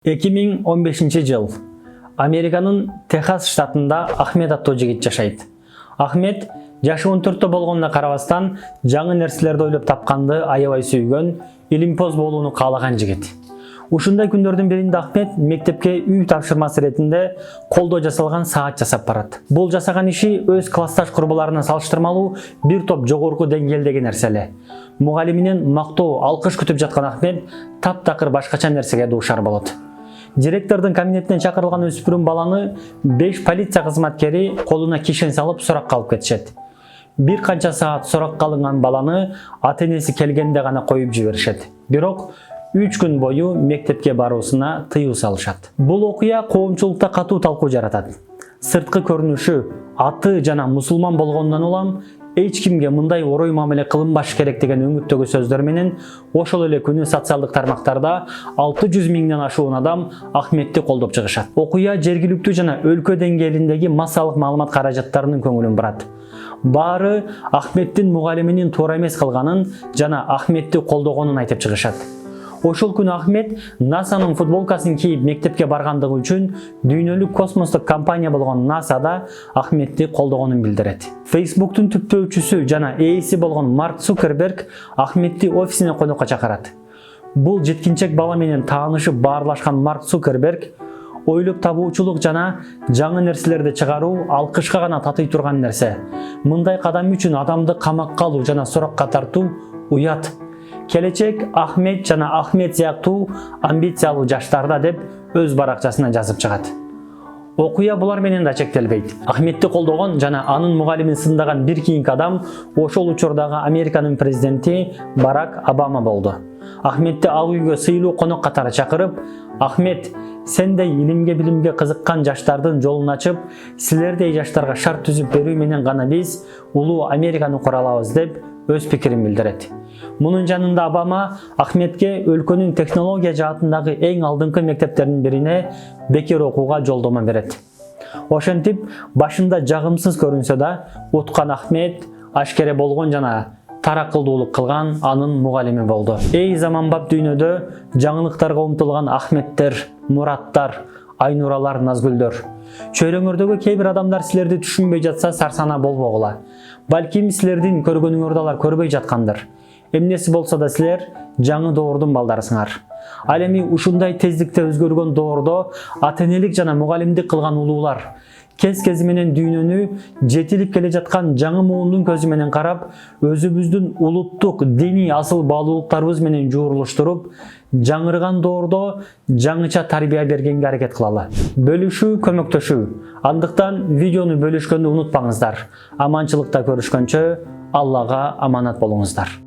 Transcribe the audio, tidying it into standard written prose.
2015 жыл. Американын Техас штатында Ахмет аттуу жигит жашайт. Ахмет жашы 14 болгонуна карабастан жаңы нерселерди ойлоп тапканды аябай сүйгөн, илимпоз болууну каалаган жигит. Ушундай күндөрдүн биринде Ахмет мектепке үй тапшырмасы ретинде колдо жасалган саат жасап барат. Бул жасаган иши өз классташ курбуларына салыштырмалуу бир топ жогорку деңгээлдеги нерселе. Мугалиминен мактоо, алкыш күтүп жаткан Ахмет таптакыр башкача нерсеге дуушар болот. Директордун кабинетинен чакырылган өспүрүм баланы 5 полиция кызматкери колуна кишен салып суракка алып кетишет. Бир канча саат суракка алынган баланы ата-энеси келгенде гана коюп жиберишет. Бирок 3 күн бою мектепке баруусуна тыюу салышат. Бул окуя коомчулукта катуу талкуу жаратат. Сырткы көрүнүшү, аты жана мусулман болгондон улам эч кимге мындай орой мамиле кылынбаш керек деген өңүттөгү сөздөр менен ошол эле күнү социалдык тармактарда 600 миңден ашуун адам Ахметти колдоп чыгышат. Окуя жергиликтүү жана өлкө деңгээлиндеги массалык маалымат каражаттарынын көңүлүн бурат. Баары Ахметтин мугалиминин туура эмес кылганын жана Ахметти колдогонун айтып чыгышат. Ошол күнү Ахмет НАСАнын футболкасын кийип мектепке баргандыгы үчүн дүйнөлүк космостук компания болгон НАСАда Ахметти колдогонун билдирет. Facebooktун түптөөчүсү жана ээси болгон Марк Цукерберг Ахметти офисине конокко чакырат. Бул жеткинчек бала менен таанышып баарлашкан Марк Цукерберг ойлоп табуучулук жана жаңы нерселерди чыгаруу алкышка гана татый турган нерсе. Мындай кадам үчүн адамды камакка алуу жана суракка тартуу уят. Келечек Ахмет жана Ахмет сыяктуу амбициялуу жаштарда деп өз баракчасына жазып чыгат. Окуя булар менен да чектелбейт. Ахметти колдогон жана анын мугалимин сындаган бир кийинки адам ошол учурдагы Американын президенти Барак Обама болду. Ахметти ал үйгө сыйлуу конок катары чакырып, Ахмет, сендей илимге билимге кызыккан жаштардын жолун ачып, силердей жаштарга шарт түзүп берүү менен гана биз улуу Американы кура алабыз деп өз пикирин билдирет. Мунун жанында Обама Ахметке өлкөнүн технология жаатындагы эң алдыңкы мектептердин бирине бекер окууга жолдомо берет. Ошентип, башында жагымсыз көрүнсө да, уткан Ахмет ашкере болгон жана таракылдуулук кылган анын мугалими болду. Эй заманбап дүйнөдө жаңылыктарга умтулган Ахметтер, Мураттар, Айнуралар, Назгүлдөр. Чөйрөңөрдөгү кээ бир адамдар силерди түшүнбөй жатса сарсана болбогула. Балким силердин көргөнүңөрдү алар көрбөй жаткандыр. Эмнеси болсо да силер жаңы доордун балдарысыңар. Ал эми ушундай тездикте өзгөргөн доордо ата-энелик жана мугалимдик кылган улуулар кез-кези менен дүйнөнү жетилип келе жаткан жаңы муундун көзү менен карап, өзүбүздүн улуттук диний асыл баалуулуктарыбыз менен жуурулуштуруп, жаңырган доордо жаңыча тарбия бергенге аракет кылалы. Бөлүшүү, көмөктөшүү. Андыктан видеону бөлүшкөндү унутпаңыздар. Аманчылыкта көрүшкөнчө Аллага аманат болуңуздар.